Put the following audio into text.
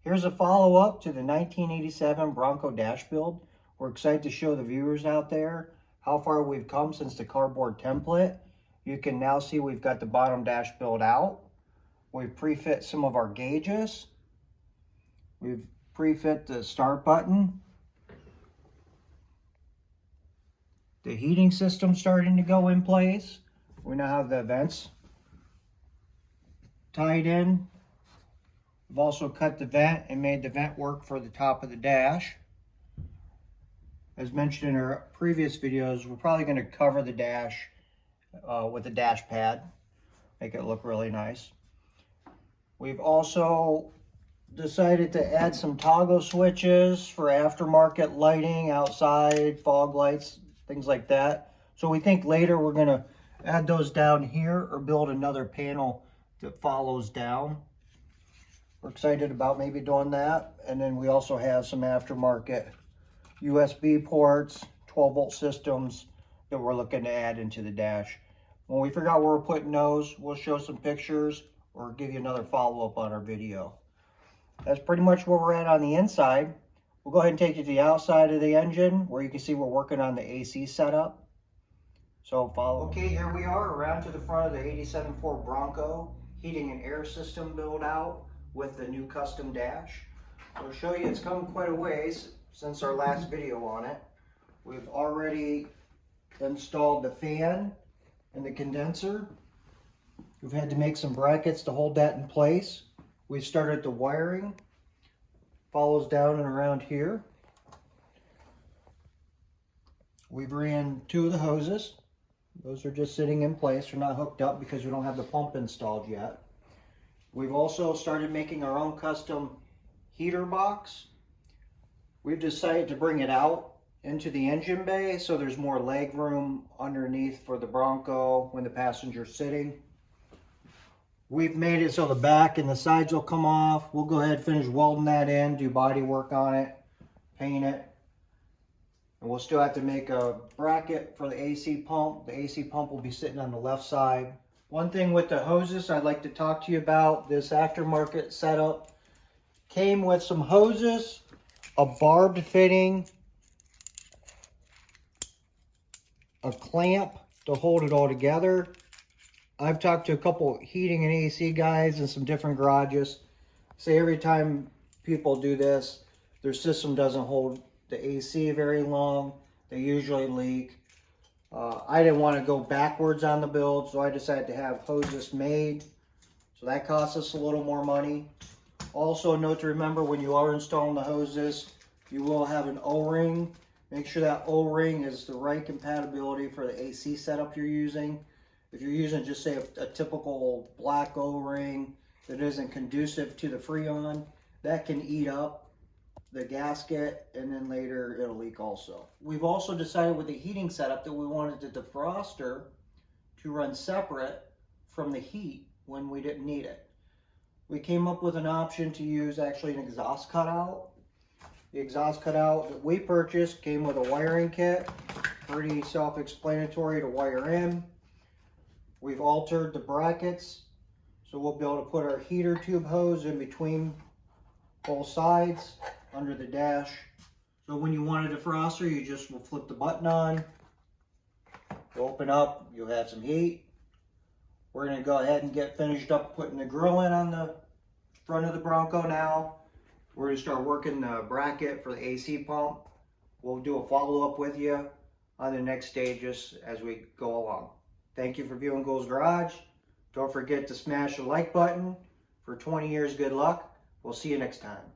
Here's a follow-up to the 1987 Bronco dash build. We're excited to show the viewers out there how far we've come since the cardboard template. You can now see we've got the bottom dash built out. We've pre-fit some of our gauges. We've pre-fit the start button. The heating system starting to go in place. We now have the vents tied in. We've also cut the vent and made the vent work for the top of the dash. As mentioned in our previous videos, we're probably going to cover the dash with a dash pad, make it look really nice. We've also decided to add some toggle switches for aftermarket lighting outside, fog lights, things like that. So we think later we're going to add those down here or build another panel that follows down. We're excited about maybe doing that. And then we also have some aftermarket USB ports, 12-volt systems that we're looking to add into the dash. When we figure out where we're putting those, we'll show some pictures or give you another follow-up on our video. That's pretty much where we're at on the inside. We'll go ahead and take you to the outside of the engine where you can see we're working on the AC setup. So follow. Okay, here we are around to the front of the 87 Ford Bronco, heating and air system build out with the new custom dash. I'll show you it's come quite a ways since our last video on it. We've already installed the fan and the condenser. We've had to make some brackets to hold that in place. We've started the wiring. Follows down and around here. We've ran 2 of the hoses. Those are just sitting in place. They're not hooked up because we don't have the pump installed yet. We've also started making our own custom heater box. We've decided to bring it out into the engine bay so there's more leg room underneath for the Bronco when the passenger's sitting. We've made it so the back and the sides will come off. We'll go ahead and finish welding that in, do body work on it, paint it. And we'll still have to make a bracket for the AC pump. The AC pump will be sitting on the left side. One thing with the hoses I'd like to talk to you about, this aftermarket setup came with some hoses, a barbed fitting, a clamp to hold it all together. I've talked to a couple heating and AC guys in some different garages. Say every time people do this, their system doesn't hold the AC very long. They usually leak. I didn't want to go backwards on the build, so I decided to have hoses made. So that costs us a little more money. Also, a note to remember when you are installing the hoses, you will have an O-ring. Make sure that O-ring is the right compatibility for the AC setup you're using. If you're using just say a typical black O-ring that isn't conducive to the Freon, that can eat up the gasket and then later it'll leak also. We've also decided with the heating setup that we wanted the defroster to run separate from the heat when we didn't need it. We came up with an option to use actually an exhaust cutout. The exhaust cutout that we purchased came with a wiring kit, pretty self-explanatory to wire in. We've altered the brackets, so we'll be able to put our heater tube hose in between both sides under the dash. So when you want a defroster, you just will flip the button on, it'll open up, you'll have some heat. We're going to go ahead and get finished up putting the grill in on the front of the Bronco now. We're going to start working the bracket for the AC pump. We'll do a follow-up with you on the next stages as we go along. Thank you for viewing Ghouls Garage. Don't forget to smash the like button. For 20 years, good luck. We'll see you next time.